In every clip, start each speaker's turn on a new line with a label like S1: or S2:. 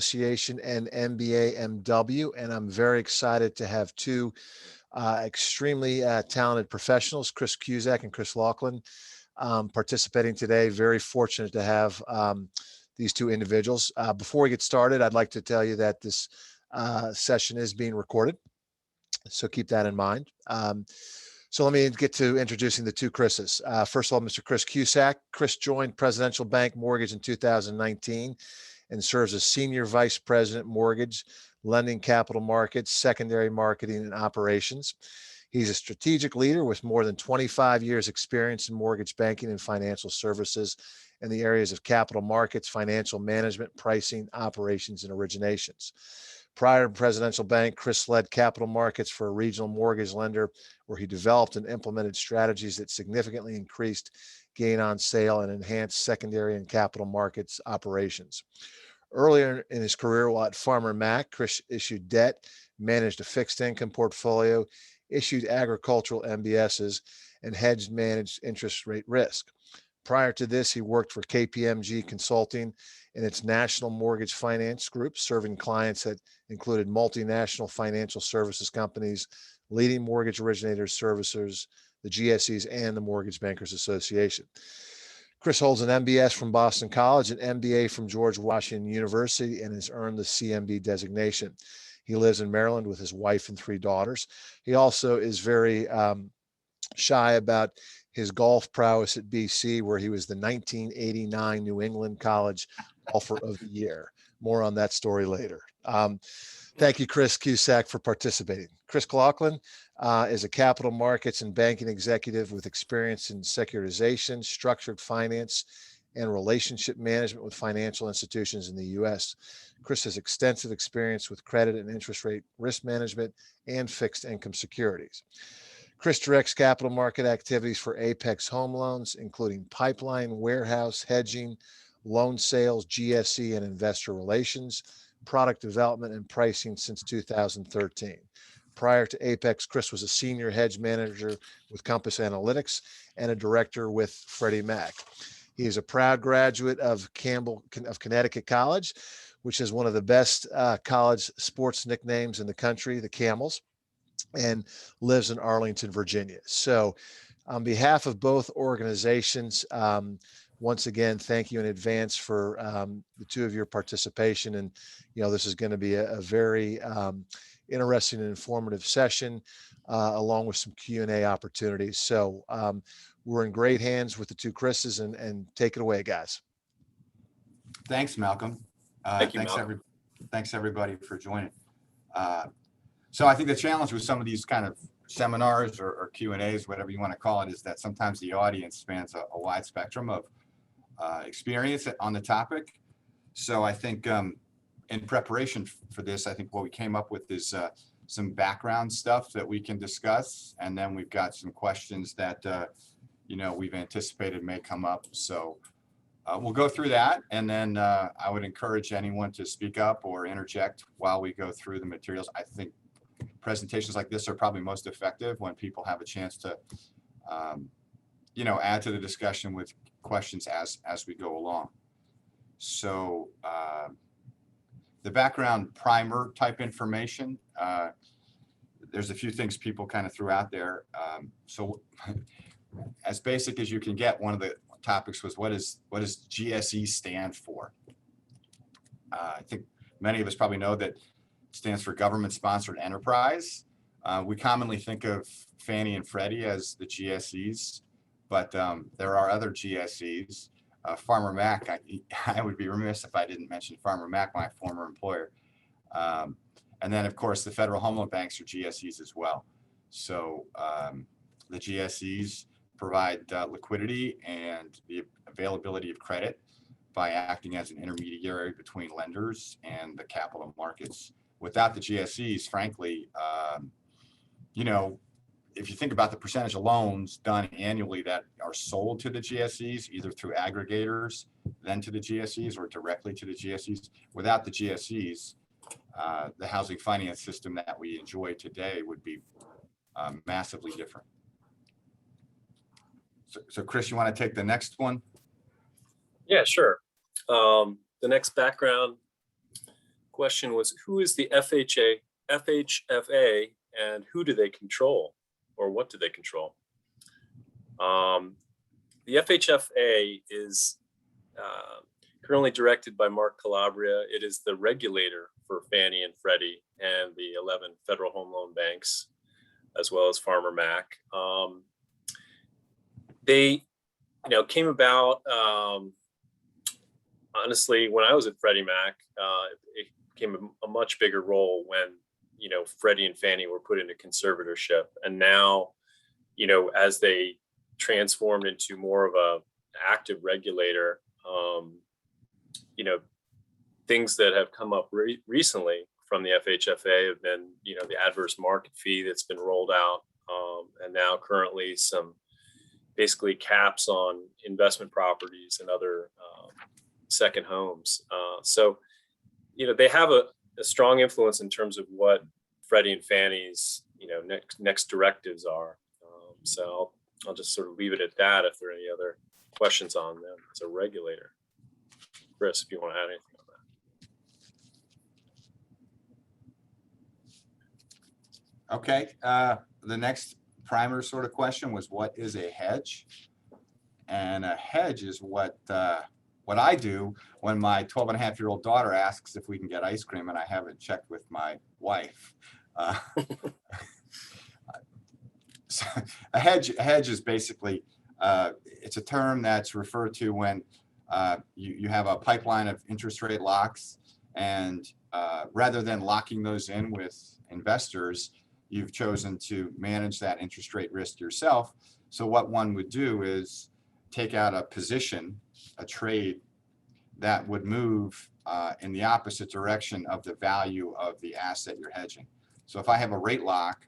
S1: Association and MBA MW, and I'm very excited to have two extremely talented professionals, Chris Cusack and Chris Laughlin, participating today. Very fortunate to have these two individuals. Before we get started, I'd like to tell you that this session is being recorded, so keep that in mind. So let me get to introducing the two Chris's. First of all, Mr. Chris Cusack. Chris joined Presidential Bank Mortgage in 2019 and serves as Senior Vice President, Mortgage, Lending Capital Markets, Secondary Marketing, and Operations. He's a strategic leader with more than 25 years experience in mortgage banking and financial services in the areas of capital markets, financial management, pricing, operations, and originations. Prior to Presidential Bank, Chris led capital markets for a regional mortgage lender where he developed and implemented strategies that significantly increased gain on sale and enhanced secondary and capital markets operations. Earlier in his career while at Farmer Mac, Chris issued debt, managed a fixed income portfolio, issued agricultural MBSs, and hedged managed interest rate risk. Prior to this, he worked for KPMG Consulting in its national mortgage finance group, serving clients that included multinational financial services companies, leading mortgage originators, servicers, the GSEs, and the Mortgage Bankers Association. Chris holds an MBS from Boston College, an MBA from George Washington University, and has earned the CMB designation. He lives in Maryland with his wife and three daughters. He also is very shy about his golf prowess at BC, where he was the 1989 New England College Golfer of the Year. More on that story later. Thank you, Chris Cusack, for participating. Chris Laughlin is a capital markets and banking executive with experience in securitization, structured finance, and relationship management with financial institutions in the U.S. Chris has extensive experience with credit and interest rate risk management and fixed income securities. Chris directs capital market activities for Apex Home Loans, including pipeline, warehouse, hedging, loan sales, GSE, and investor relations, product development, and pricing since 2013. Prior to Apex, Chris was a senior hedge manager with Compass Analytics and a director with Freddie Mac. He is a proud graduate of Connecticut College, which is one of the best college sports nicknames in the country, the Camels, and lives in Arlington, Virginia. So on behalf of both organizations, once again, thank you in advance for the two of your participation. And, this is going to be a very interesting and informative session, along with some Q&A opportunities. So we're in great hands with the two Chris's, and take it away, guys.
S2: Thanks, Malcolm.
S3: Thank you, Malcolm.
S2: Thanks, everybody, for joining. So I think the challenge with some of these kind of seminars or Q&As, whatever you want to call it, is that sometimes the audience spans a wide spectrum of experience on the topic. So I think in preparation for this, I think what we came up with is some background stuff that we can discuss. And then we've got some questions that, we've anticipated may come up. So we'll go through that. And then I would encourage anyone to speak up or interject while we go through the materials. I think presentations like this are probably most effective when people have a chance to, add to the discussion with questions as we go along. So the background primer type information, there's a few things people kind of threw out there. So as basic as you can get, one of the topics was what does GSE stand for? I think many of us probably know that it stands for government-sponsored enterprise. We commonly think of Fannie and Freddie as the GSEs, but there are other GSEs. Farmer Mac, I would be remiss if I didn't mention Farmer Mac, my former employer. And then, of course, the federal home loan banks are GSEs as well. So the GSEs provide liquidity and the availability of credit by acting as an intermediary between lenders and the capital markets. Without the GSEs, frankly, if you think about the percentage of loans done annually that are sold to the GSEs, either through aggregators, then to the GSEs, or directly to the GSEs, without the GSEs, the housing finance system that we enjoy today would be massively different. So Chris, you want to take the next one?
S3: Yeah, sure. The next background question was, who is the FHFA and who do they control, or what do they control? The FHFA is currently directed by Mark Calabria. It is the regulator for Fannie and Freddie and the 11 federal home loan banks, as well as Farmer Mac. They, came about, honestly, when I was at Freddie Mac, it became a much bigger role when, Freddie and Fannie were put into conservatorship. And now, as they transformed into more of a active regulator, things that have come up recently from the FHFA have been, the adverse market fee that's been rolled out, and now currently some basically caps on investment properties and other second homes. So, they have a strong influence in terms of what Freddie and Fannie's, next directives are. So I'll just sort of leave it at that if there are any other questions on them as a regulator. Chris, if you want to add anything on that.
S2: Okay. The next primer sort of question was, what is a hedge? And a hedge is what I do when my 12-and-a-half-year-old daughter asks if we can get ice cream and I haven't checked with my wife. So a hedge is basically, it's a term that's referred to when you have a pipeline of interest rate locks, and rather than locking those in with investors, you've chosen to manage that interest rate risk yourself. So what one would do is take out a position, a trade that would move in the opposite direction of the value of the asset you're hedging. So if I have a rate lock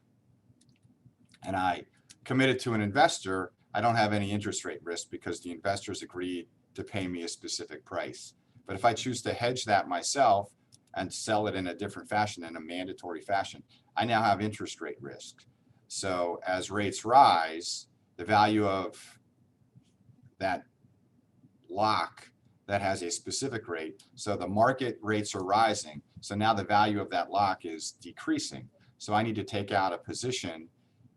S2: and I commit it to an investor, I don't have any interest rate risk because the investors agreed to pay me a specific price. But if I choose to hedge that myself and sell it in a different fashion, in a mandatory fashion, I now have interest rate risk. So as rates rise, the value of that lock that has a specific rate, so the market rates are rising, so now the value of that lock is decreasing. So I need to take out a position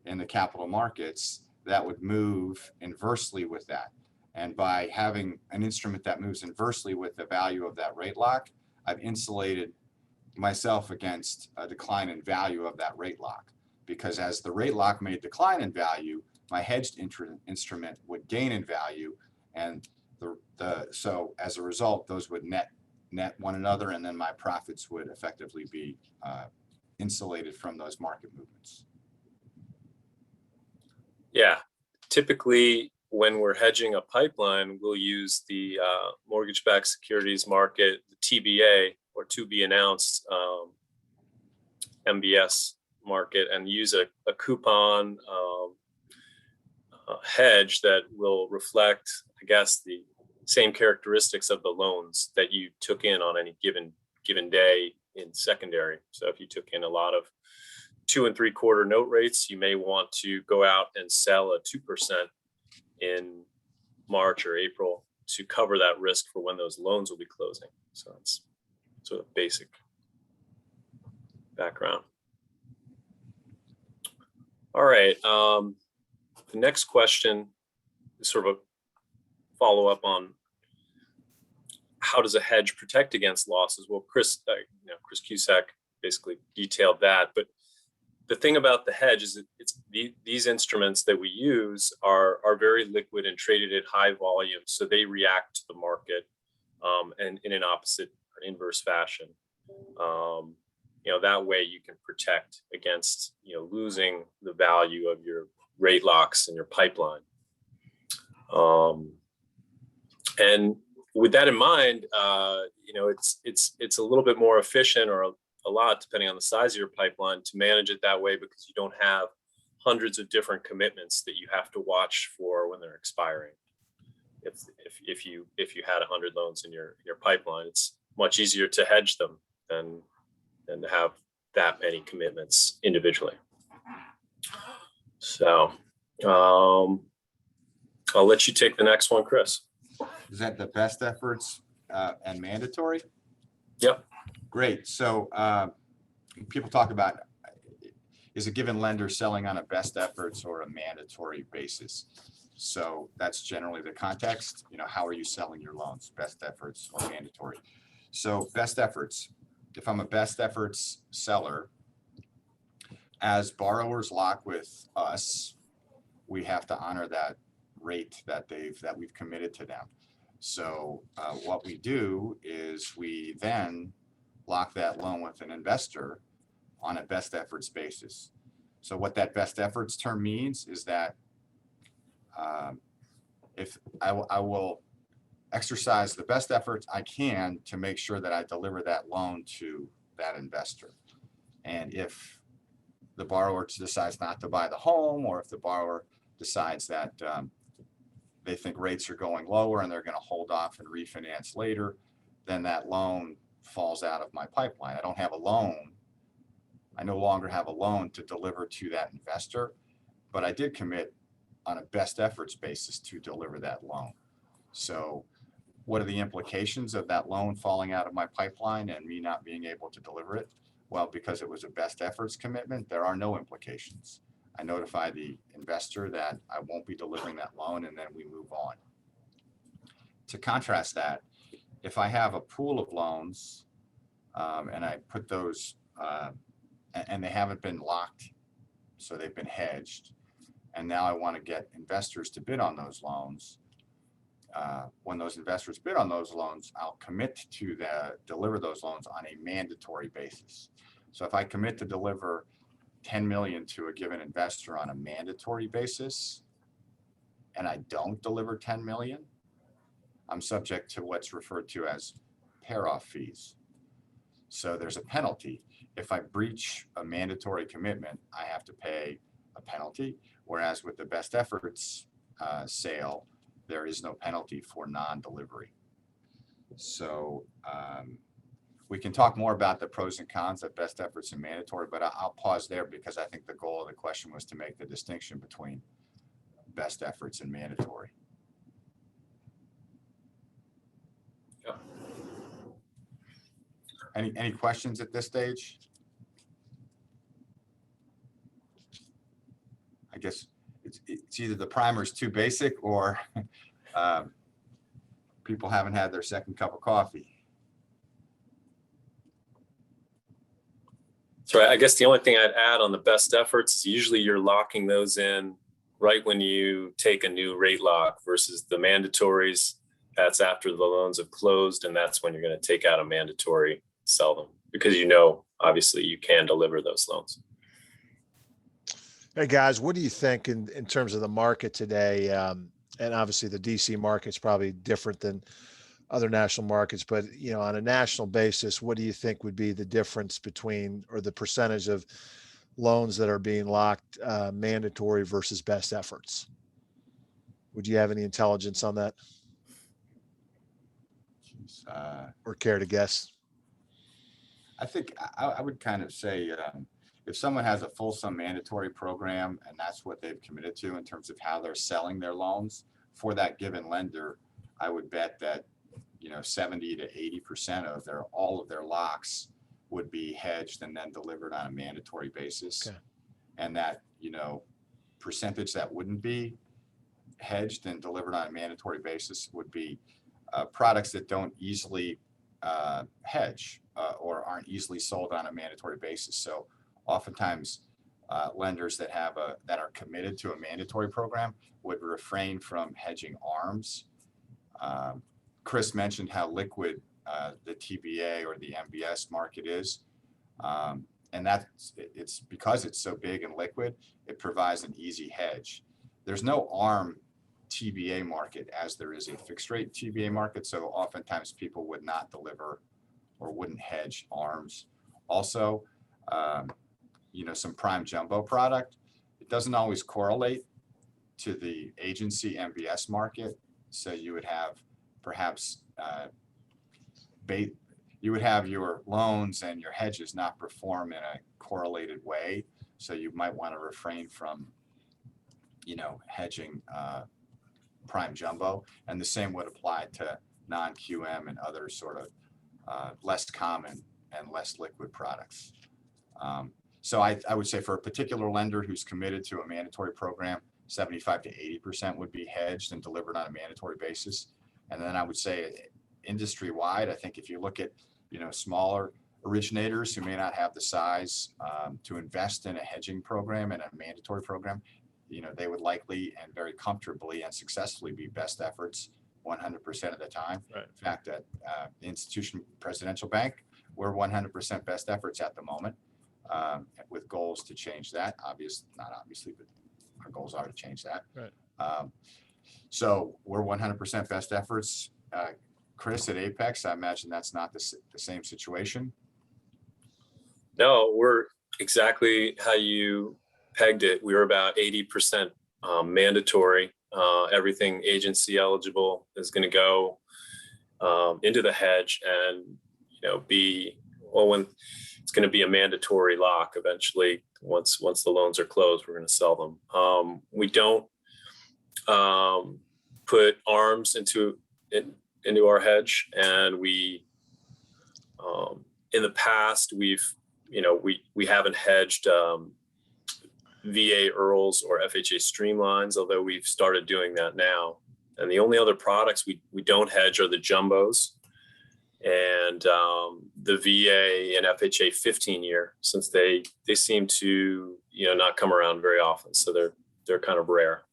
S2: in the capital markets that would move inversely with that. And by having an instrument that moves inversely with the value of that rate lock, I've insulated myself against a decline in value of that rate lock. Because as the rate lock may decline in value, my hedged instrument would gain in value, and so as a result, those would net one another, and then my profits would effectively be insulated from those market movements.
S3: Yeah, typically when we're hedging a pipeline, we'll use the mortgage-backed securities market, the TBA, or to be announced MBS market, and use a coupon hedge that will reflect, I guess, the same characteristics of the loans that you took in on any given day in secondary. So if you took in a lot of 2 3/4 note rates, you may want to go out and sell a 2% in March or April to cover that risk for when those loans will be closing. So it's sort of basic background. All right. The next question is sort of a follow-up on how does a hedge protect against losses? Well, Chris Cusack basically detailed that, but the thing about the hedge is that these instruments that we use are very liquid and traded at high volume, so they react to the market and in an opposite or inverse fashion. That way you can protect against losing the value of your rate locks in your pipeline. And with that in mind, it's a little bit more efficient, or a lot depending on the size of your pipeline, to manage it that way, because you don't have hundreds of different commitments that you have to watch for when they're expiring. If you had 100 loans in your pipeline, it's much easier to hedge them than to have that many commitments individually. So I'll let you take the next one, Chris.
S2: Is that the best efforts and mandatory?
S3: Yep.
S2: Great. So people talk about, is a given lender selling on a best efforts or a mandatory basis? So that's generally the context. How are you selling your loans? Best efforts or mandatory? So best efforts. If I'm a best efforts seller, as borrowers lock with us, we have to honor that rate that we've committed to them. So what we do is we then lock that loan with an investor on a best efforts basis. So what that best efforts term means is that if I will exercise the best efforts I can to make sure that I deliver that loan to that investor. And if the borrower decides not to buy the home, or if the borrower decides that they think rates are going lower and they're going to hold off and refinance later, then that loan falls out of my pipeline. I don't have a loan. I no longer have a loan to deliver to that investor, but I did commit on a best efforts basis to deliver that loan. So what are the implications of that loan falling out of my pipeline and me not being able to deliver it? Well, because it was a best efforts commitment, there are no implications. I notify the investor that I won't be delivering that loan, and then we move on. To contrast that, if I have a pool of loans and I put those and they haven't been locked, so they've been hedged, and now I want to get investors to bid on those loans. When those investors bid on those loans, I'll commit to deliver those loans on a mandatory basis. So if I commit to deliver 10 million to a given investor on a mandatory basis, and I don't deliver 10 million, I'm subject to what's referred to as pair-off fees. So there's a penalty. If I breach a mandatory commitment, I have to pay a penalty, whereas with the best efforts sale, there is no penalty for non-delivery. So we can talk more about the pros and cons of best efforts and mandatory, but I'll pause there because I think the goal of the question was to make the distinction between best efforts and mandatory.
S3: Yeah.
S2: Any questions at this stage? I guess it's either the primer's too basic or people haven't had their second cup of coffee.
S3: So I guess the only thing I'd add on the best efforts is usually you're locking those in right when you take a new rate lock versus the mandatories. That's after the loans have closed, and that's when you're going to take out a mandatory, sell them, because obviously you can deliver those loans.
S1: Hey guys, what do you think in terms of the market today? And obviously the DC market's probably different than other national markets, but on a national basis, what do you think would be the difference between, or the percentage of loans that are being locked mandatory versus best efforts? Would you have any intelligence on that? Or care to guess?
S2: I think I would kind of say if someone has a fulsome mandatory program and that's what they've committed to in terms of how they're selling their loans for that given lender, I would bet that 70 to 80% of all of their locks would be hedged and then delivered on a mandatory basis.
S1: Okay.
S2: And that percentage that wouldn't be hedged and delivered on a mandatory basis would be products that don't easily hedge or aren't easily sold on a mandatory basis. So oftentimes lenders that are committed to a mandatory program would refrain from hedging ARMs. Chris mentioned how liquid the TBA or the MBS market is. And it's because it's so big and liquid, it provides an easy hedge. There's no ARM TBA market as there is a fixed rate TBA market. So oftentimes people would not deliver or wouldn't hedge ARMs. Also, some prime jumbo product, it doesn't always correlate to the agency MBS market. So you would have perhaps you would have your loans and your hedges not perform in a correlated way. So you might want to refrain from, hedging prime jumbo. And the same would apply to non-QM and other sort of less common and less liquid products. So I would say for a particular lender who's committed to a mandatory program, 75 to 80% would be hedged and delivered on a mandatory basis. And then I would say industry wide, I think if you look at, smaller originators who may not have the size to invest in a hedging program and a mandatory program, they would likely and very comfortably and successfully be best efforts 100% of the time.
S1: Right.
S2: In fact, at the Institution Presidential Bank, we're 100% best efforts at the moment, with goals to change that. Not obviously, but our goals are to change that.
S1: Right.
S2: So we're 100% best efforts. Chris, at Apex, I imagine that's not the same situation.
S3: No, we're exactly how you pegged it. We were about 80% mandatory. Everything agency eligible is going to go into the hedge and, when it's going to be a mandatory lock eventually. Once the loans are closed, we're going to sell them. We don't put arms into our hedge, and we in the past we haven't hedged VA IRRRLs or FHA streamlines, although we've started doing that now. And the only other products we don't hedge are the jumbos and the VA and FHA 15-year, since they seem to not come around very often, so they're kind of rare.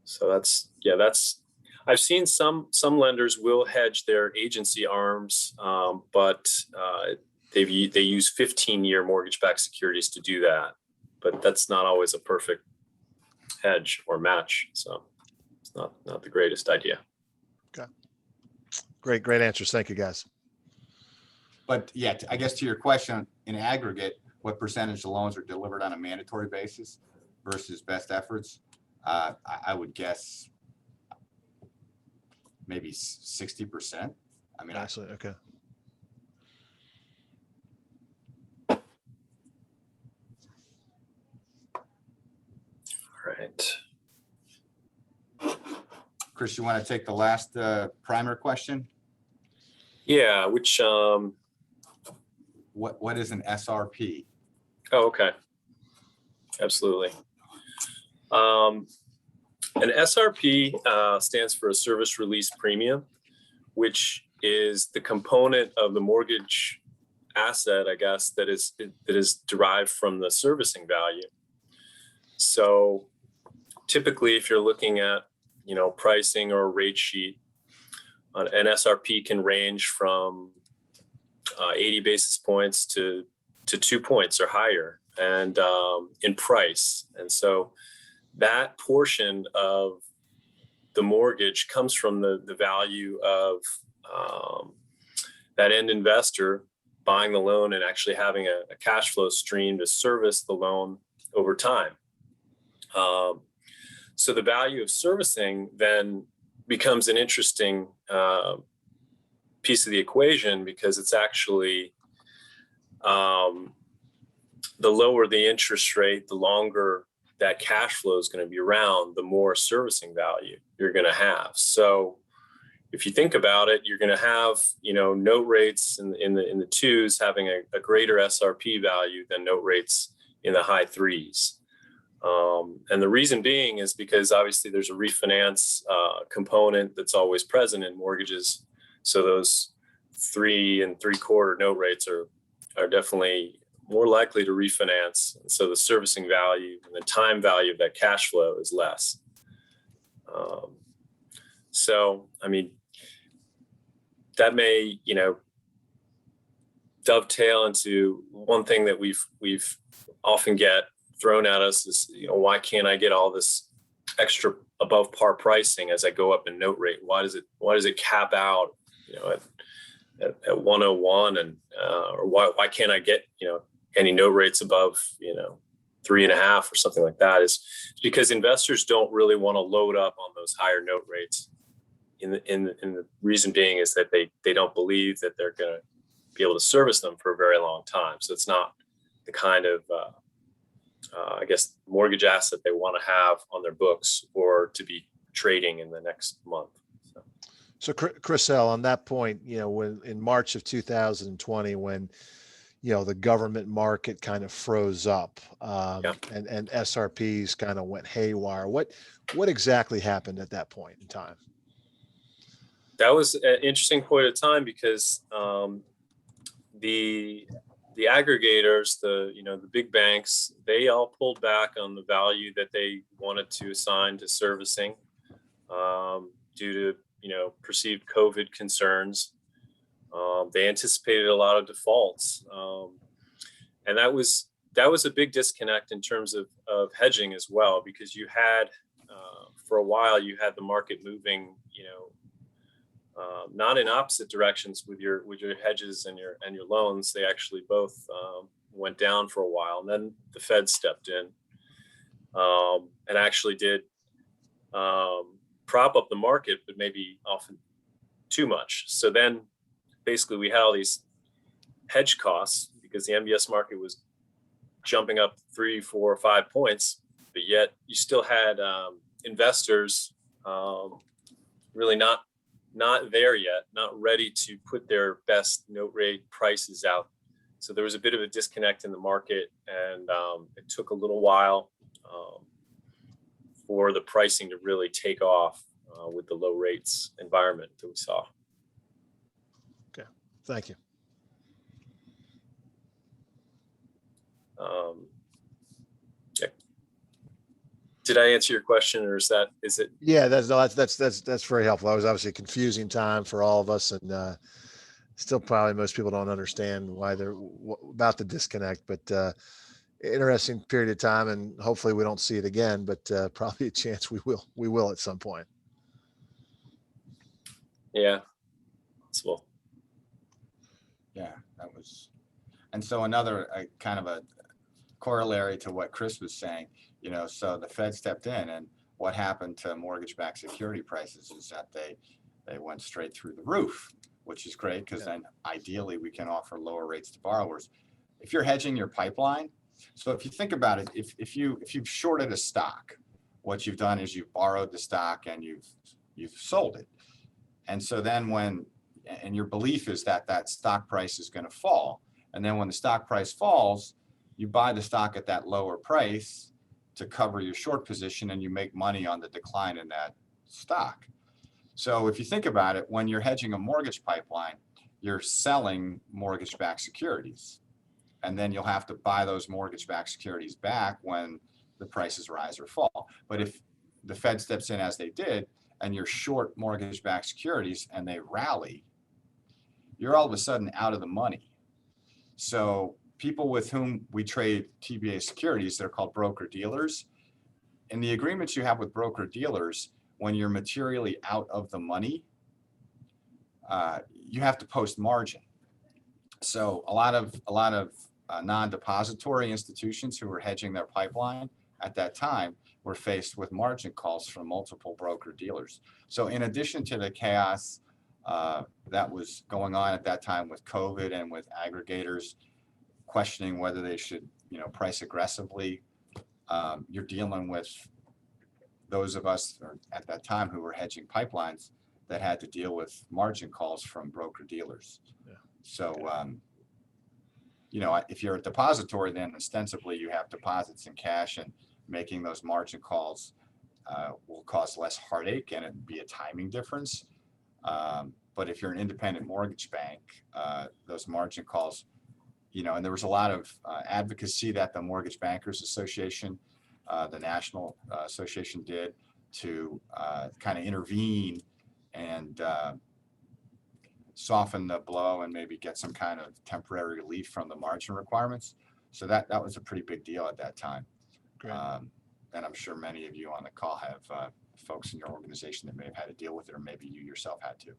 S3: So that's I've seen some lenders will hedge their agency arms, but they use 15-year mortgage-backed securities to do that, but that's not always a perfect hedge or match. So it's not the greatest idea.
S1: Okay. Great answers. Thank you, guys.
S2: But yeah, I guess to your question, in aggregate, what percentage of loans are delivered on a mandatory basis versus best efforts? I would guess maybe 60%. I mean,
S1: Absolutely. Okay.
S3: All right.
S2: Chris, you want to take the last primer question?
S3: Yeah, which
S2: What is an SRP?
S3: Oh, okay. Absolutely. An SRP stands for a service release premium, which is the component of the mortgage asset, I guess, that is derived from the servicing value. So typically, if you're looking at pricing or a rate sheet, an SRP can range from 80 basis points to 2 points or higher, and in price. And so that portion of the mortgage comes from the value of that end investor buying the loan and actually having a cash flow stream to service the loan over time. So the value of servicing then becomes an interesting piece of the equation, because it's actually the lower the interest rate, the longer that cash flow is going to be around, the more servicing value you're going to have. So if you think about it, you're going to have, note rates in the twos having a greater SRP value than note rates in the high threes. And the reason being is because obviously there's a refinance component that's always present in mortgages. So those 3 3/4 note rates are definitely more likely to refinance. And so the servicing value and the time value of that cash flow is less. So, I mean, that may, dovetail into one thing that we've often get thrown at us is, why can't I get all this extra above par pricing as I go up in note rate? Why does it cap out, at 101, and or why can't I get, any note rates above, 3.5 or something like that? It's because investors don't really want to load up on those higher note rates. In the reason being is that they don't believe that they're going to be able to service them for a very long time. So it's not the kind of I guess mortgage asset they want to have on their books or to be trading in the next month. So.
S1: So Chris L, on that point, when in March of 2020, when the government market kind of froze up,
S3: Yeah.
S1: and SRPs kind of went haywire. What exactly happened at that point in time?
S3: That was an interesting point of time because the aggregators, the big banks, they all pulled back on the value that they wanted to assign to servicing due to perceived COVID concerns. They anticipated a lot of defaults, and that was a big disconnect in terms of hedging as well, because you had for a while you had the market moving, not in opposite directions with your hedges and your loans. They actually both went down for a while, and then the Fed stepped in and actually did prop up the market, but maybe often too much. So then basically we had all these hedge costs because the MBS market was jumping up 3, 4, 5 points, but yet you still had investors really not there yet, not ready to put their best note rate prices out. So there was a bit of a disconnect in the market, and it took a little while for the pricing to really take off with the low rates environment that we saw.
S1: Okay, thank you.
S3: Yeah. Did I answer your question, or is it?
S1: Yeah, that's very helpful. That was obviously a confusing time for all of us, and still probably most people don't understand why they're about the disconnect, but interesting period of time, and hopefully we don't see it again, but probably a chance we will at some point.
S3: Yeah, possible.
S2: Yeah, that was, and so another kind of a corollary to what Chris was saying, so the Fed stepped in, and what happened to mortgage-backed security prices is that they went straight through the roof, which is great because then ideally we can offer lower rates to borrowers. If you're hedging your pipeline, so if you think about it, if you've shorted a stock, what you've done is you've borrowed the stock and you've sold it. And so then and your belief is that stock price is going to fall. And then when the stock price falls, you buy the stock at that lower price to cover your short position, and you make money on the decline in that stock. So if you think about it, when you're hedging a mortgage pipeline, you're selling mortgage-backed securities. And then you'll have to buy those mortgage-backed securities back when the prices rise or fall. But if the Fed steps in as they did, and you're short mortgage-backed securities and they rally, you're all of a sudden out of the money. So people with whom we trade TBA securities, they're called broker dealers. In the agreements you have with broker dealers, when you're materially out of the money, you have to post margin. So a lot of non-depository institutions who were hedging their pipeline at that time were faced with margin calls from multiple broker dealers. So in addition to the chaos that was going on at that time with COVID and with aggregators questioning whether they should, price aggressively, you're dealing with those of us at that time who were hedging pipelines that had to deal with margin calls from broker dealers. Yeah. So, if you're a depository, then ostensibly you have deposits in cash, and making those margin calls will cause less heartache, and it'd be a timing difference. But if you're an independent mortgage bank, those margin calls, and there was a lot of advocacy that the Mortgage Bankers Association, the National Association, did to kind of intervene and soften the blow and maybe get some kind of temporary relief from the margin requirements. So that was a pretty big deal at that time. And I'm sure many of you on the call have folks in your organization that may have had to deal with it, or maybe you yourself had to.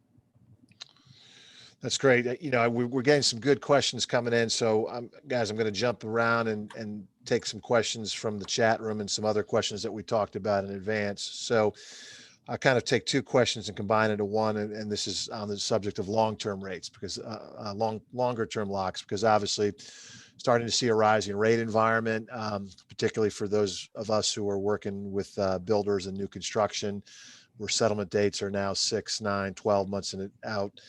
S1: That's great. We're getting some good questions coming in. So guys, I'm going to jump around and take some questions from the chat room and some other questions that we talked about in advance. So I kind of take two questions and combine into one. And this is on the subject of long-term rates, because longer-term locks, because obviously starting to see a rising rate environment, particularly for those of us who are working with builders and new construction. where settlement dates are now 6, 9, 12 months out.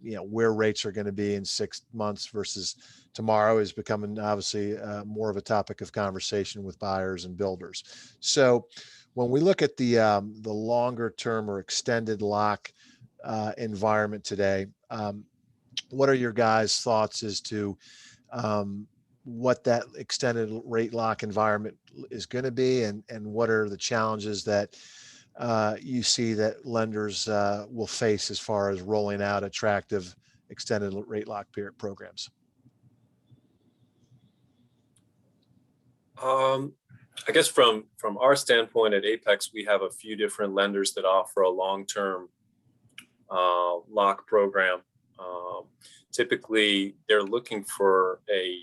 S1: Where rates are going to be in 6 months versus tomorrow is becoming obviously more of a topic of conversation with buyers and builders. So when we look at the longer term or extended lock environment today, what are your guys' thoughts as to what that extended rate lock environment is going to be, and what are the challenges that you see that lenders will face as far as rolling out attractive extended rate lock period programs?
S3: I guess from our standpoint at Apex, we have a few different lenders that offer a long-term lock program. Typically, they're looking for a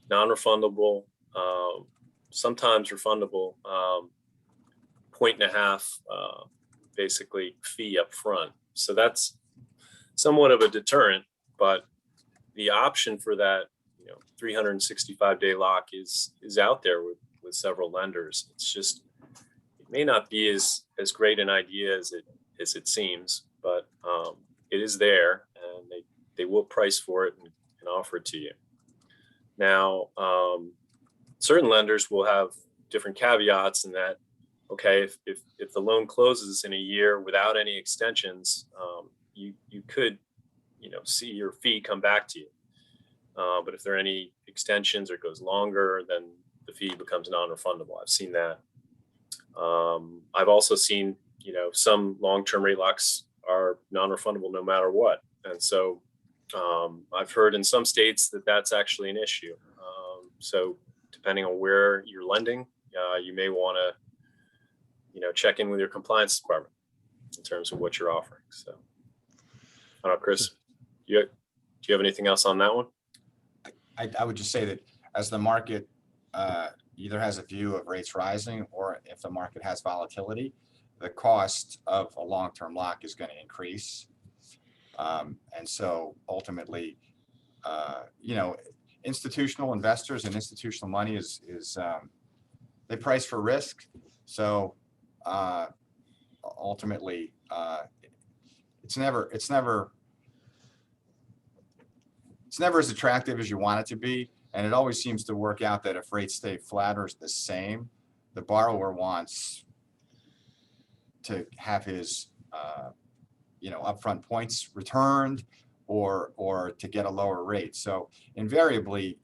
S3: non-refundable, sometimes refundable, 1.5 basically fee up front. So that's somewhat of a deterrent, but the option for that 365-day lock is out there with several lenders. It's just, it may not be as great an idea as it seems, but it is there, and they will price for it and offer it to you. Now, certain lenders will have different caveats in that, okay, if the loan closes in a year without any extensions, you could see your fee come back to you. But if there are any extensions or it goes longer, then the fee becomes non-refundable. I've seen that. I've also seen, some long-term rate locks are non-refundable no matter what. And so I've heard in some states that that's actually an issue. So depending on where you're lending, you may want to, check in with your compliance department in terms of what you're offering. So I don't know, Chris, do you have anything else on that one?
S2: I would just say that as the market either has a view of rates rising, or if the market has volatility, the cost of a long-term lock is going to increase. And so ultimately, institutional investors and institutional money is they price for risk. So ultimately, it's never as attractive as you want it to be. And it always seems to work out that if rates stay flat or the same, the borrower wants to have his upfront points returned, or to get a lower rate. So invariably,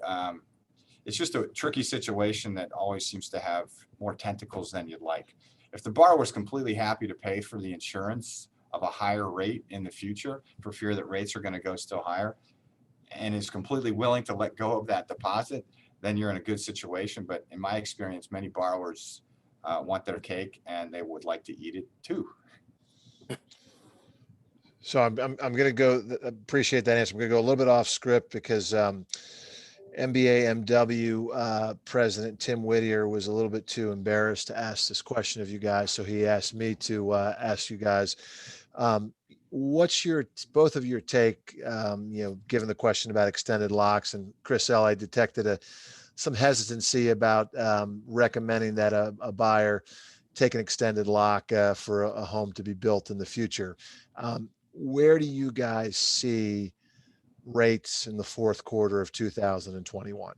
S2: it's just a tricky situation that always seems to have more tentacles than you'd like. If the borrower is completely happy to pay for the insurance of a higher rate in the future for fear that rates are going to go still higher, and is completely willing to let go of that deposit, then you're in a good situation. But in my experience, many borrowers want their cake and they would like to eat it too.
S1: So I'm going to go, appreciate that answer. I'm going to go a little bit off script because MBA MW President Tim Whittier was a little bit too embarrassed to ask this question of you guys. So he asked me to ask you guys, what's both of your take, given the question about extended locks? And Chris L., I detected some hesitancy about recommending that a buyer take an extended lock for a home to be built in the future. Where do you guys see rates in the fourth quarter of 2021?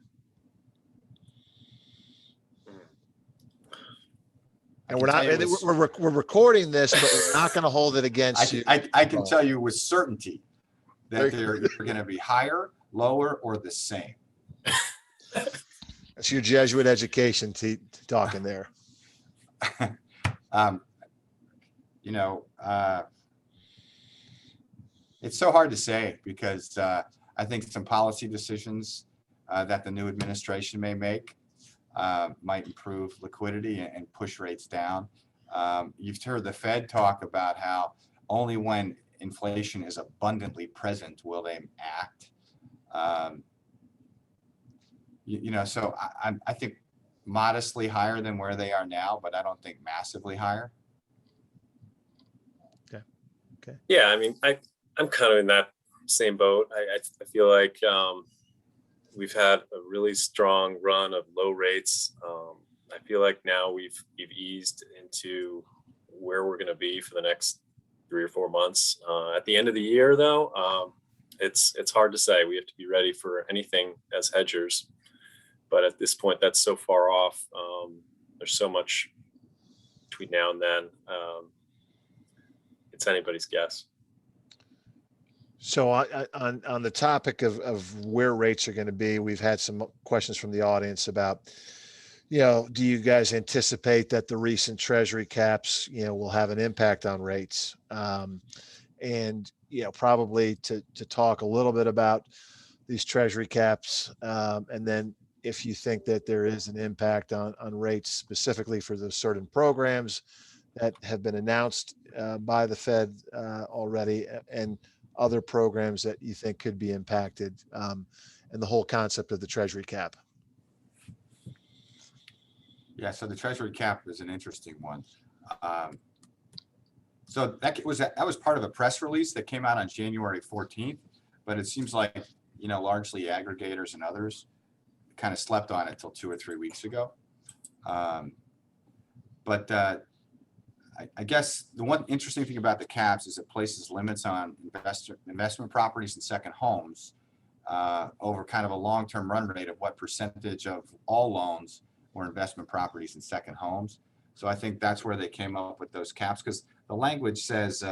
S1: And we're recording this, but we're not going to hold it against you.
S2: I can tell you with certainty that they're going to be higher, lower, or the same.
S1: That's your Jesuit education talking there.
S2: It's so hard to say because I think some policy decisions that the new administration may make might improve liquidity and push rates down. You've heard the Fed talk about how only when inflation is abundantly present will they act. So I think modestly higher than where they are now, but I don't think massively higher.
S1: Okay.
S3: Yeah, I mean, I'm kind of in that same boat. I feel like we've had a really strong run of low rates. I feel like now we've eased into where we're going to be for the next 3 or 4 months. At the end of the year, though, it's hard to say. We have to be ready for anything as hedgers. But at this point, that's so far off. There's so much between now and then. It's anybody's guess.
S1: So on the topic of where rates are going to be, we've had some questions from the audience about, do you guys anticipate that the recent Treasury caps, will have an impact on rates? And, probably to talk a little bit about these Treasury caps, and then if you think that there is an impact on rates specifically for those certain programs that have been announced by the Fed already, and other programs that you think could be impacted, and the whole concept of the Treasury cap.
S2: Yeah, so the Treasury cap is an interesting one. So that was part of a press release that came out on January 14th, but it seems like, largely aggregators and others kind of slept on it till 2 or 3 weeks ago. But I guess the one interesting thing about the caps is it places limits on investment properties and second homes over kind of a long-term run rate of what percentage of all loans or investment properties and second homes. So I think that's where they came up with those caps, because the language says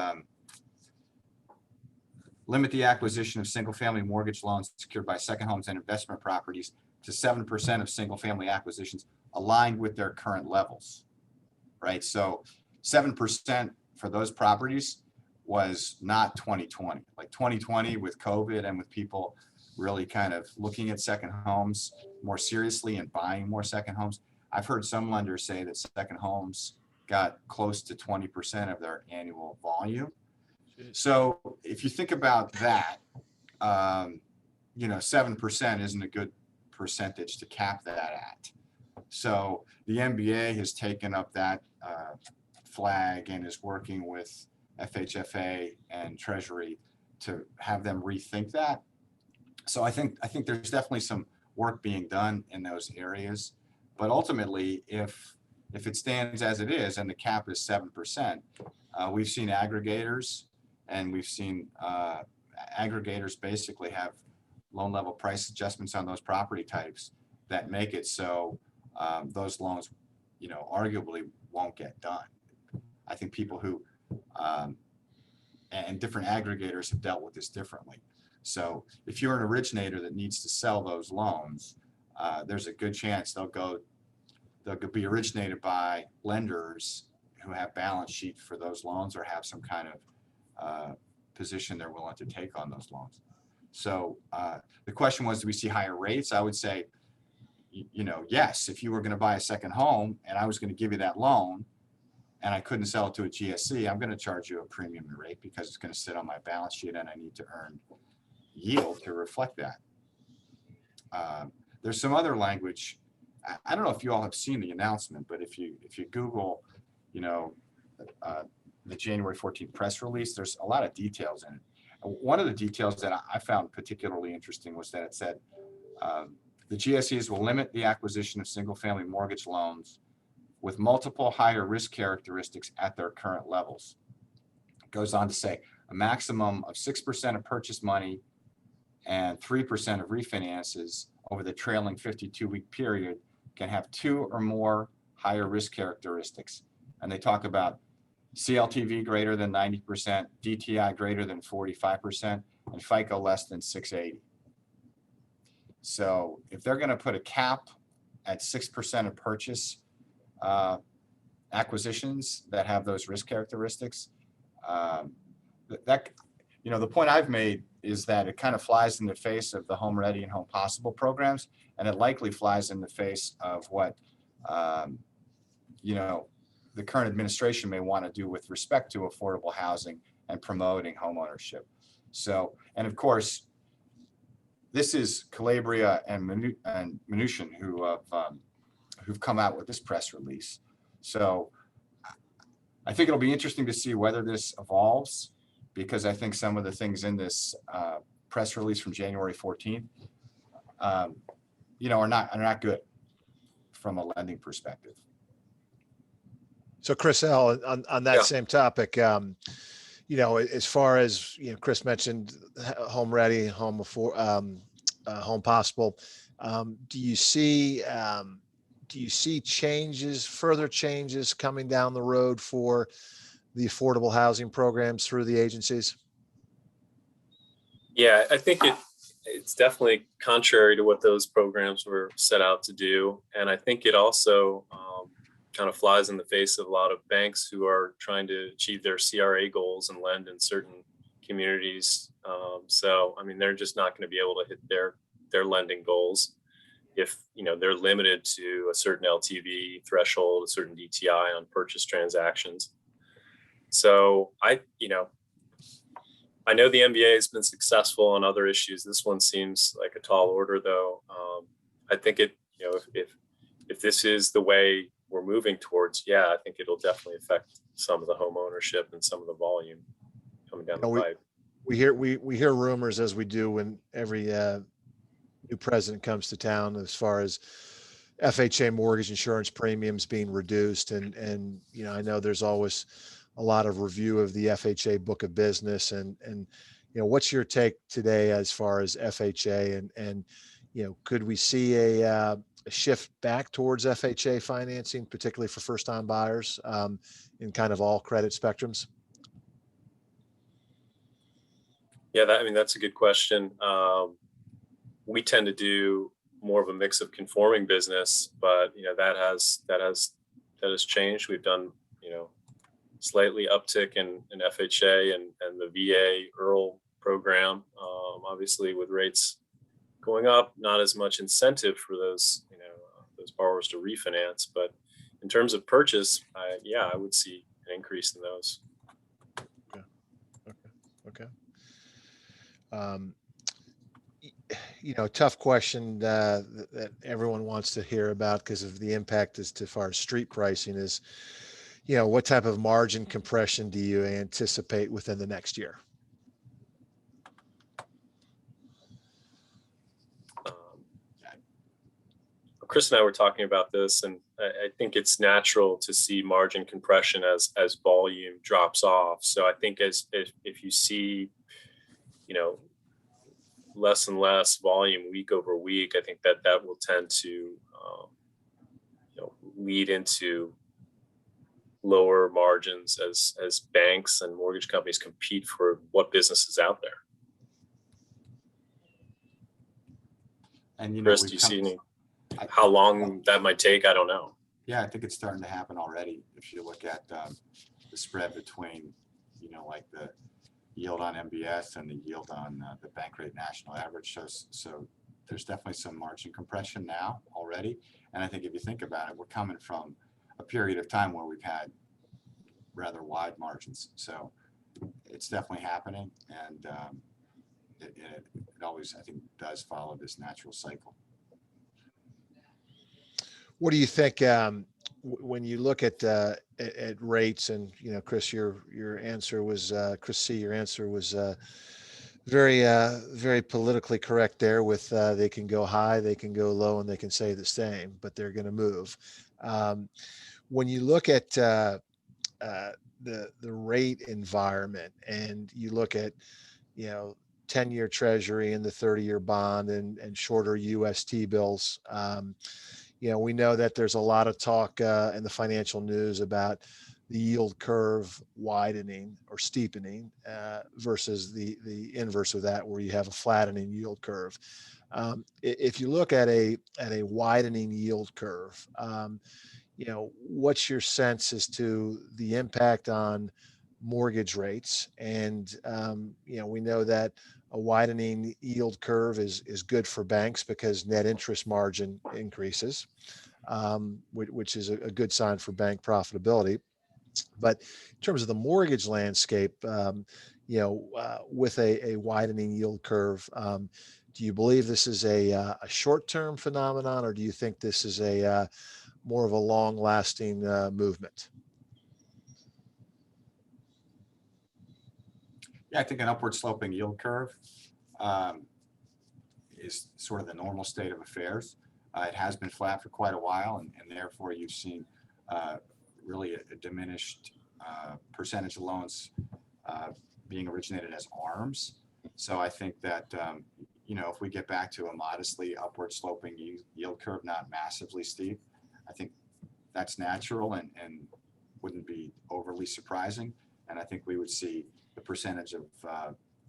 S2: limit the acquisition of single-family mortgage loans secured by second homes and investment properties to 7% of single-family acquisitions aligned with their current levels, right? So 7% for those properties was not 2020. Like 2020 with COVID and with people really kind of looking at second homes more seriously and buying more second homes. I've heard some lenders say that second homes got close to 20% of their annual volume. So if you think about that, 7% isn't a good percentage to cap that at. So the MBA has taken up that flag and is working with FHFA and Treasury to have them rethink that. So I think there's definitely some work being done in those areas. But ultimately, if it stands as it is and the cap is 7%, we've seen aggregators and we've seen aggregators basically have loan level price adjustments on those property types that make it so those loans, arguably won't get done. I think people who and different aggregators have dealt with this differently. So if you're an originator that needs to sell those loans, there's a good chance they'll be originated by lenders who have balance sheet for those loans or have some kind of position they're willing to take on those loans. So the question was, do we see higher rates? I would say, yes, if you were going to buy a second home and I was going to give you that loan and I couldn't sell it to a GSE, I'm going to charge you a premium rate because it's going to sit on my balance sheet and I need to earn yield to reflect that. There's some other language. I don't know if you all have seen the announcement, but if you Google, the January 14th press release, there's a lot of details in it. One of the details that I found particularly interesting was that it said the GSEs will limit the acquisition of single-family mortgage loans with multiple higher risk characteristics at their current levels. It goes on to say a maximum of 6% of purchase money and 3% of refinances over the trailing 52-week period can have 2 or more higher risk characteristics. And they talk about CLTV greater than 90%, DTI greater than 45%, and FICO less than 680. So if they're going to put a cap at 6% of purchase acquisitions that have those risk characteristics, the point I've made is that it kind of flies in the face of the Home Ready and Home Possible programs, and it likely flies in the face of what the current administration may want to do with respect to affordable housing and promoting homeownership. So, and of course, this is Calabria and Mnuchin who've come out with this press release. So I think it'll be interesting to see whether this evolves, because I think some of the things in this press release from January 14th, are not good from a lending perspective.
S1: So Chris L, on that
S3: Yeah.
S1: same topic, as far as, Chris mentioned home ready, home possible. Do you see, further changes coming down the road for the affordable housing programs through the agencies?
S3: Yeah, I think it's definitely contrary to what those programs were set out to do, and I think it also kind of flies in the face of a lot of banks who are trying to achieve their CRA goals and lend in certain communities. So, I mean, they're just not going to be able to hit their lending goals if they're limited to a certain LTV threshold, a certain DTI on purchase transactions. So I know the NBA has been successful on other issues. This one seems like a tall order, though. I think if this is the way we're moving towards, yeah, I think it'll definitely affect some of the home ownership and some of the volume coming down the pipe.
S1: We hear rumors, as we do when every new president comes to town, as far as FHA mortgage insurance premiums being reduced, and I know there's always a lot of review of the FHA book of business, and what's your take today as far as FHA, and could we see a shift back towards FHA financing, particularly for first-time buyers, in kind of all credit spectrums?
S3: Yeah, that's a good question. We tend to do more of a mix of conforming business, but that has changed. We've done slightly uptick in FHA and the VA IRRRL program. Obviously, with rates going up, not as much incentive for those borrowers to refinance. But in terms of purchase, I would see an increase in those.
S1: Okay. Tough question that everyone wants to hear about because of the impact as far as street pricing is, what type of margin compression do you anticipate within the next year?
S3: Chris and I were talking about this, and I think it's natural to see margin compression as volume drops off. So I think if you see, less and less volume week over week, I think that will tend to, lead into lower margins as banks and mortgage companies compete for what business is out there.
S2: And
S3: Chris, do you see how long that might take? I don't know.
S2: Yeah, I think it's starting to happen already. If you look at the spread between, like the yield on MBS and the yield on the bank rate national average. So there's definitely some margin compression now already. And I think if you think about it, we're coming from a period of time where we've had rather wide margins. So it's definitely happening. And it always, I think, does follow this natural cycle.
S1: What do you think when you look at rates, and Chris, your answer was Chris C. Your answer was very politically correct there. With they can go high, they can go low, and they can stay the same, but they're going to move. When you look at the rate environment, and you look at 10-year Treasury and the 30-year bond and shorter U.S. T-bills. We know that there's a lot of talk in the financial news about the yield curve widening or steepening versus the inverse of that, where you have a flattening yield curve. If you look at a widening yield curve, what's your sense as to the impact on mortgage rates? And we know that a widening yield curve is good for banks because net interest margin increases, which is a good sign for bank profitability. But in terms of the mortgage landscape, with a widening yield curve, do you believe this is a short-term phenomenon, or do you think this is a more of a long-lasting movement?
S2: Yeah, I think an upward sloping yield curve is sort of the normal state of affairs. It has been flat for quite a while, and therefore you've seen really a diminished percentage of loans being originated as ARMs. So I think that, if we get back to a modestly upward sloping yield curve, not massively steep, I think that's natural and wouldn't be overly surprising. And I think we would see the percentage of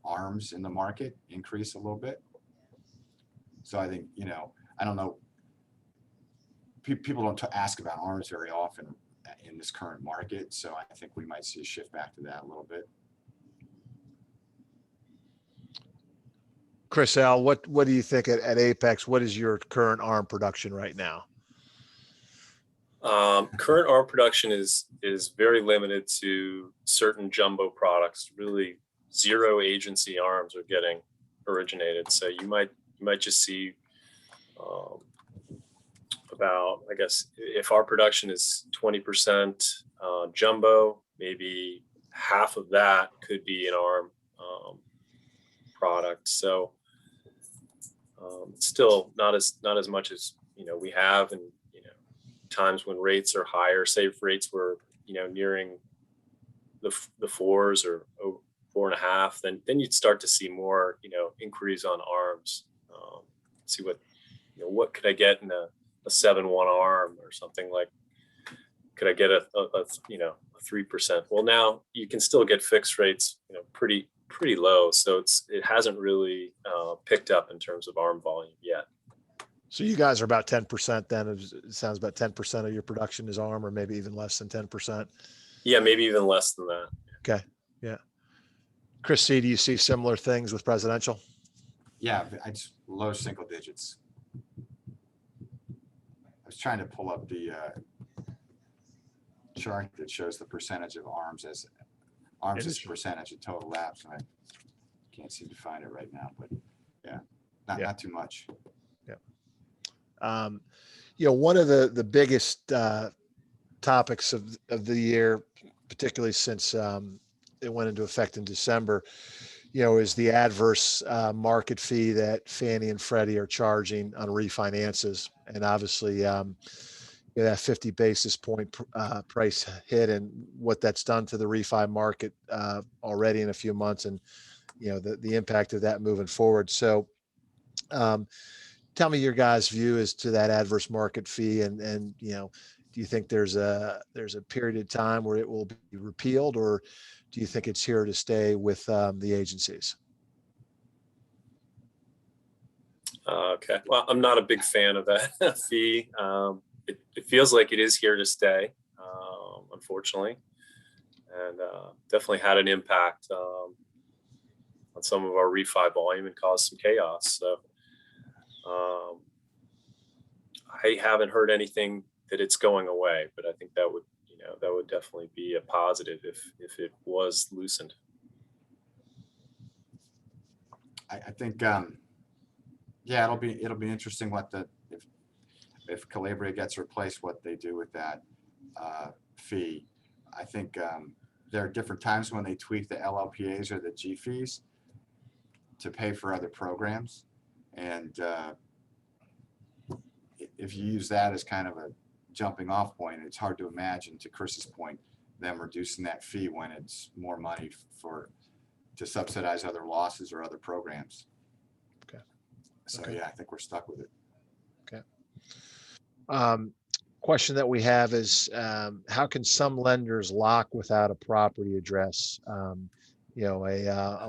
S2: ARMs in the market increase a little bit. So I think, I don't know, people don't ask about ARMs very often in this current market. So I think we might see a shift back to that a little bit.
S1: Chris, Al, what do you think at Apex? What is your current ARM production right now?
S3: Current ARM production is very limited to certain jumbo products. Really, zero agency ARMs are getting originated. So you might just see about, I guess, if our production is 20% jumbo, maybe half of that could be an ARM product. So still not as much as we have, and times when rates are higher. Say if rates were nearing the fours or 4.5, then you'd start to see more inquiries on ARMs. See what could I get in a 7/1 ARM or something like. Could I get a 3%? Well, now you can still get fixed rates pretty low, so it hasn't really picked up in terms of ARM volume yet.
S1: So you guys are about 10% then. It sounds about 10% of your production is ARM, or maybe even less than 10%.
S3: Yeah, maybe even less than that.
S1: Okay. Yeah. Chris C., do you see similar things with presidential?
S2: Yeah, it's low single digits. I was trying to pull up the chart that shows the percentage of ARMs as percentage of total lapse. And I can't seem to find it right now, but yeah, not too much.
S1: Yeah. One of the biggest topics of the year, particularly since it went into effect in December, is the adverse market fee that Fannie and Freddie are charging on refinances. And obviously, that 50 basis point price hit and what that's done to the refi market already in a few months, and the impact of that moving forward. So tell me your guys' view as to that adverse market fee, and do you think there's a period of time where it will be repealed, or do you think it's here to stay with the agencies?
S3: Okay. Well, I'm not a big fan of that fee. It feels like it is here to stay, unfortunately, and definitely had an impact on some of our refi volume and caused some chaos. So I haven't heard anything that it's going away, but I think that would definitely be a positive if it was loosened.
S2: I think it'll be interesting if Calabria gets replaced, what they do with that fee. I think there are different times when they tweak the LLPAs or the G fees to pay for other programs, and if you use that as kind of a jumping off point, it's hard to imagine, to Chris's point, them reducing that fee when it's more money to subsidize other losses or other programs.
S1: Okay.
S2: So
S1: okay.
S2: Yeah, I think we're stuck with it.
S1: Okay. Question that we have is, how can some lenders lock without a property address? A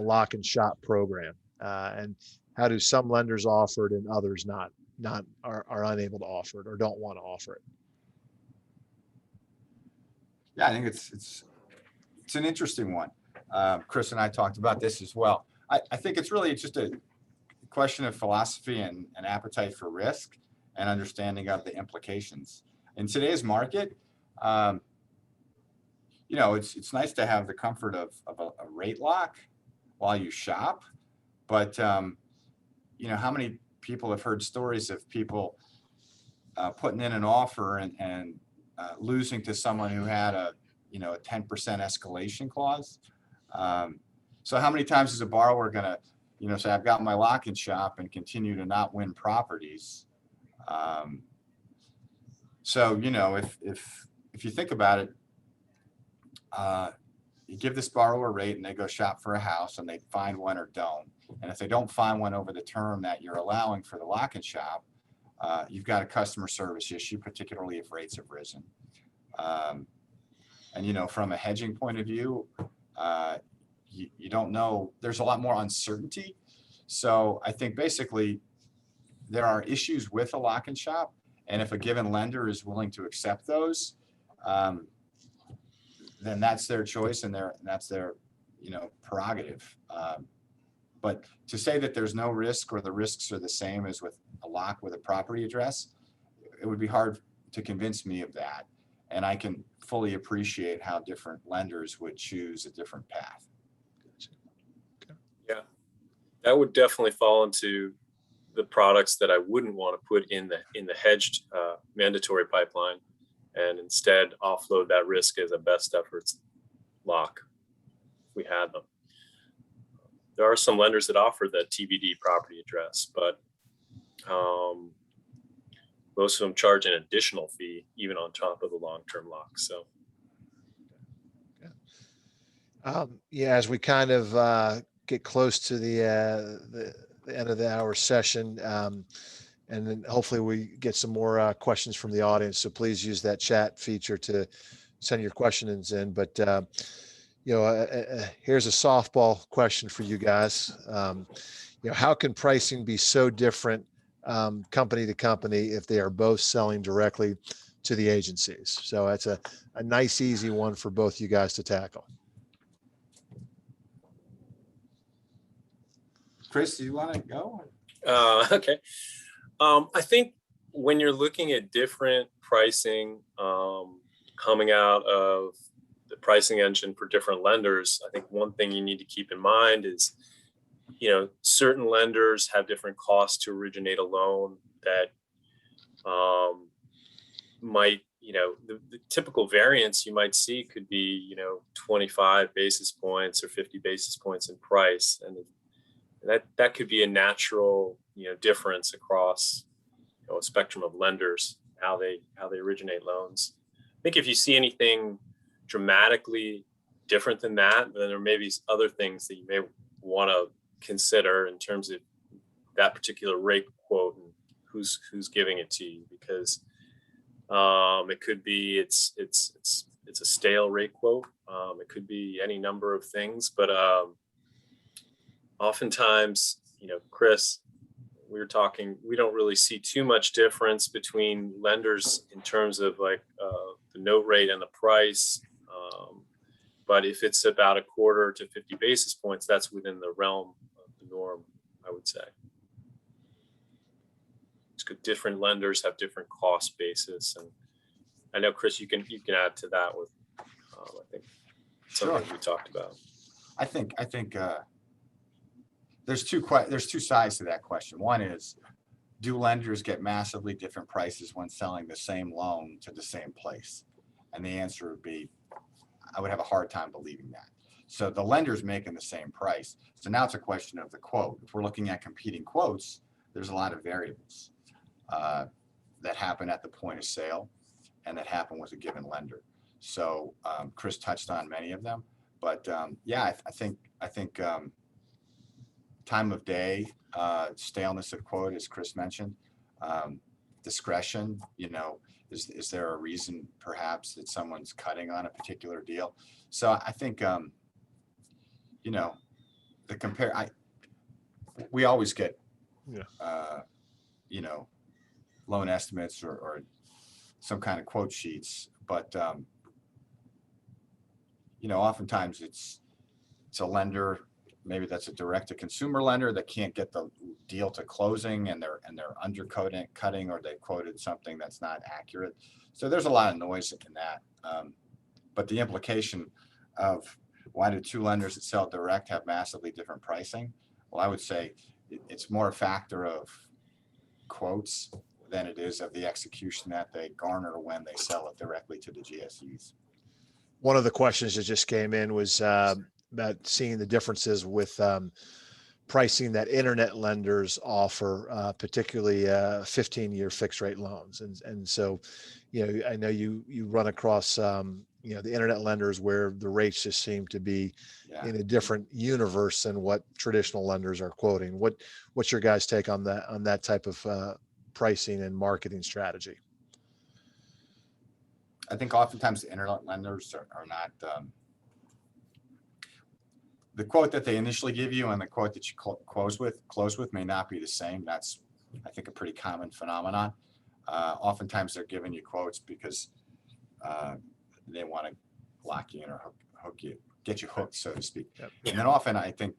S1: lock and shop program, and how do some lenders offer it and others are unable to offer it or don't want to offer it?
S2: Yeah, I think it's an interesting one. Chris and I talked about this as well. I think it's just a question of philosophy and an appetite for risk and understanding of the implications. In today's market, it's nice to have the comfort of a rate lock while you shop, but how many people have heard stories of people putting in an offer and losing to someone who had a 10% escalation clause? So how many times is a borrower going to say, I've got my lock and shop, and continue to not win properties? So if if you think about it, you give this borrower a rate and they go shop for a house and they find one or don't. And if they don't find one over the term that you're allowing for the lock and shop, you've got a customer service issue, particularly if rates have risen. And, you know, from a hedging point of view, you don't know, there's a lot more uncertainty. So I think basically there are issues with a lock and shop. And if a given lender is willing to accept those, then that's their choice and that's their, you know, prerogative. But to say that there's no risk or the risks are the same as with a lock with a property address, it would be hard to convince me of that. And I can fully appreciate how different lenders would choose a different path.
S3: Yeah, that would definitely fall into the products that I wouldn't want to put in the hedged mandatory pipeline, and instead offload that risk as a best efforts lock if we had them. There are some lenders that offer the TBD property address, but most of them charge an additional fee even on top of the long-term lock. So
S1: yeah, as we kind of get close to the end of the hour session, and then hopefully we get some more questions from the audience. So please use that chat feature to send your questions in. But you know, here's a softball question for you guys. You know, how can pricing be so different company to company if they are both selling directly to the agencies? So that's a nice, easy one for both you guys to tackle.
S2: Chris, do you want to go?
S3: Okay. I think when you're looking at different pricing coming out of the pricing engine for different lenders, I think one thing you need to keep in mind is, you know, certain lenders have different costs to originate a loan that might, you know, the typical variance you might see could be, you know, 25 basis points or 50 basis points in price. And that could be a natural, you know, difference across, you know, a spectrum of lenders, how they originate loans. I think if you see anything dramatically different than that, then there may be other things that you may want to consider in terms of that particular rate quote and who's giving it to you, because it could be it's a stale rate quote. It could be any number of things, but oftentimes, you know, Chris, we were talking, we don't really see too much difference between lenders in terms of like the note rate and the price. But if it's about a quarter to 50 basis points, that's within the realm of the norm, I would say. It's good. Different lenders have different cost basis. And I know, Chris, you can add to that with, I think, something we talked about.
S2: I think there's two sides to that question. One is, do lenders get massively different prices when selling the same loan to the same place? And the answer would be, I would have a hard time believing that. So the lender's making the same price. So now it's a question of the quote. If we're looking at competing quotes, there's a lot of variables that happen at the point of sale and that happen with a given lender. So Chris touched on many of them, but yeah, I think time of day, staleness of quote, as Chris mentioned, discretion, you know, is there a reason perhaps that someone's cutting on a particular deal? So I think, you know, we always get, you know, loan estimates or some kind of quote sheets, but, you know, oftentimes it's a lender, maybe that's a direct to consumer lender that can't get the deal to closing and they're cutting or they quoted something that's not accurate. So there's a lot of noise in that. But the implication of why do two lenders that sell direct have massively different pricing? Well, I would say it's more a factor of quotes than it is of the execution that they garner when they sell it directly to the GSEs.
S1: One of the questions that just came in was about seeing the differences with pricing that internet lenders offer, particularly 15-year fixed rate loans. And so, I know you run across, the internet lenders where the rates just seem to be in a different universe than what traditional lenders are quoting. What's your guys' take on that type of pricing and marketing strategy?
S2: I think oftentimes the internet lenders are not, the quote that they initially give you and the quote that you close with may not be the same. That's, I think, a pretty common phenomenon. Oftentimes they're giving you quotes because they want to lock you in or hook you, get you hooked, so to speak.
S1: Yep.
S2: And then often I think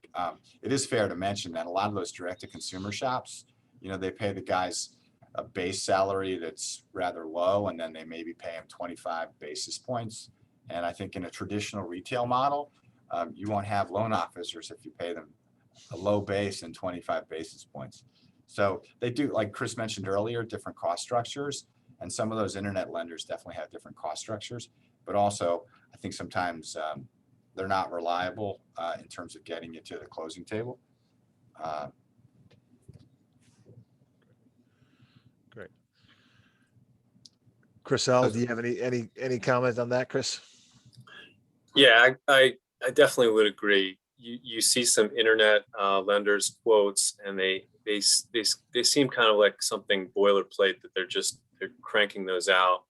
S2: it is fair to mention that a lot of those direct-to-consumer shops, they pay the guys a base salary that's rather low, and then they maybe pay them 25 basis points. And I think in a traditional retail model, you won't have loan officers if you pay them a low base and 25 basis points. So they do, like Chris mentioned earlier, different cost structures. And some of those internet lenders definitely have different cost structures. But also, I think sometimes they're not reliable in terms of getting you to the closing table.
S1: Great. Chris L., do you have any comment on that, Chris?
S3: Yeah, I definitely would agree. You see some internet lenders quotes, and they seem kind of like something boilerplate that they're cranking those out.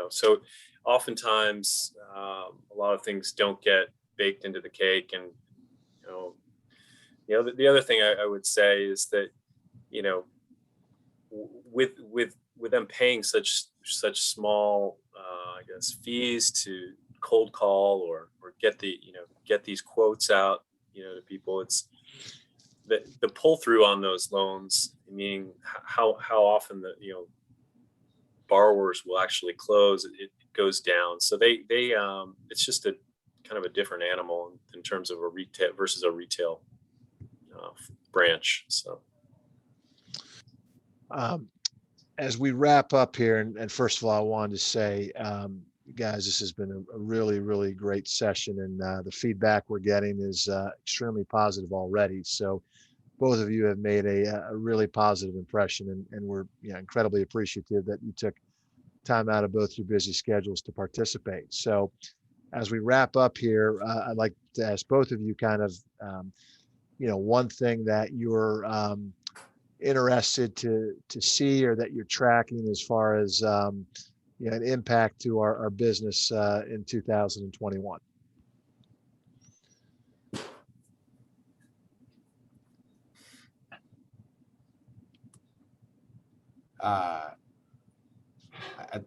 S3: So oftentimes a lot of things don't get baked into the cake, and the other thing I would say is that with them paying such small I guess fees to cold call or get these quotes out to people, it's the pull through on those loans, meaning how often the borrowers will actually close, it goes down. So they it's just a kind of a different animal in terms of a retail versus a retail branch. So
S1: as we wrap up here, and first of all, I wanted to say, guys, this has been a really, really great session, and the feedback we're getting is extremely positive already. So both of you have made a really positive impression, and we're incredibly appreciative that you took time out of both your busy schedules to participate. So as we wrap up here, I'd like to ask both of you kind of, one thing that you're interested to see or that you're tracking as far as an impact to our business in 2021.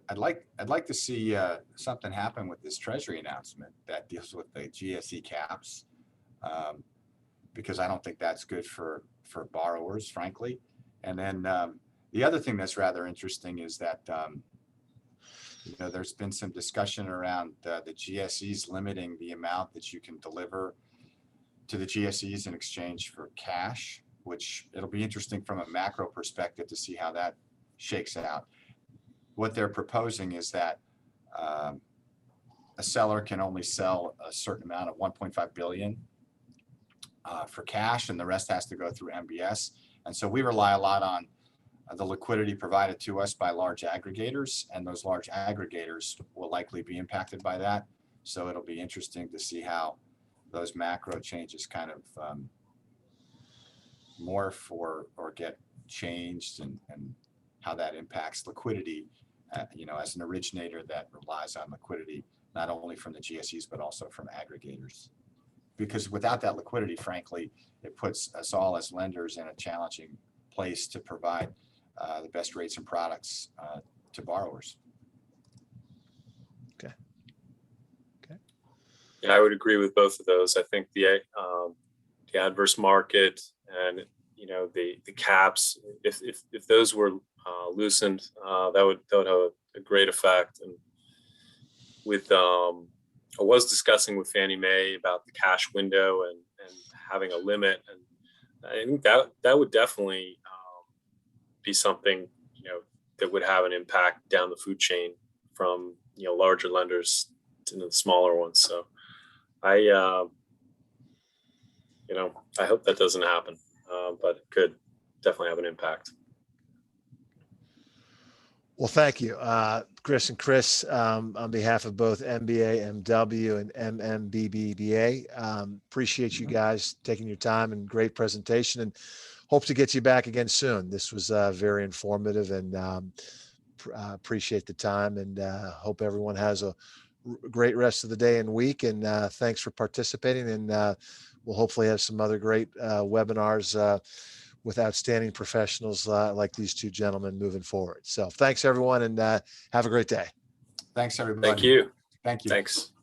S2: I'd like to see something happen with this Treasury announcement that deals with the GSE caps, because I don't think that's good for borrowers, frankly. And then the other thing that's rather interesting is that there's been some discussion around the GSEs limiting the amount that you can deliver to the GSEs in exchange for cash, which it'll be interesting from a macro perspective to see how that shakes out. What they're proposing is that a seller can only sell a certain amount of 1.5 billion for cash, and the rest has to go through MBS. And so we rely a lot on the liquidity provided to us by large aggregators, and those large aggregators will likely be impacted by that. So it'll be interesting to see how those macro changes kind of morph or get changed, and how that impacts liquidity, as an originator that relies on liquidity, not only from the GSEs, but also from aggregators. Because without that liquidity, frankly, it puts us all as lenders in a challenging place to provide the best rates and products to borrowers.
S1: Okay.
S3: Yeah, I would agree with both of those. I think the adverse market and the caps, if those were loosened, that would have a great effect. And with I was discussing with Fannie Mae about the cash window and having a limit, and I think that would definitely be something that would have an impact down the food chain from larger lenders to the smaller ones. So I you know, I hope that doesn't happen, but it could definitely have an impact.
S1: Well, thank you, Chris and Chris, on behalf of both MBA, MW, and MMBBBA. Appreciate you guys taking your time and great presentation, and hope to get you back again soon. This was very informative, and appreciate the time, and hope everyone has a great rest of the day and week. And thanks for participating. And we'll hopefully have some other great webinars with outstanding professionals like these two gentlemen moving forward. So thanks everyone, and have a great day.
S2: Thanks everybody.
S3: Thank you.
S2: Thank you.
S3: Thanks.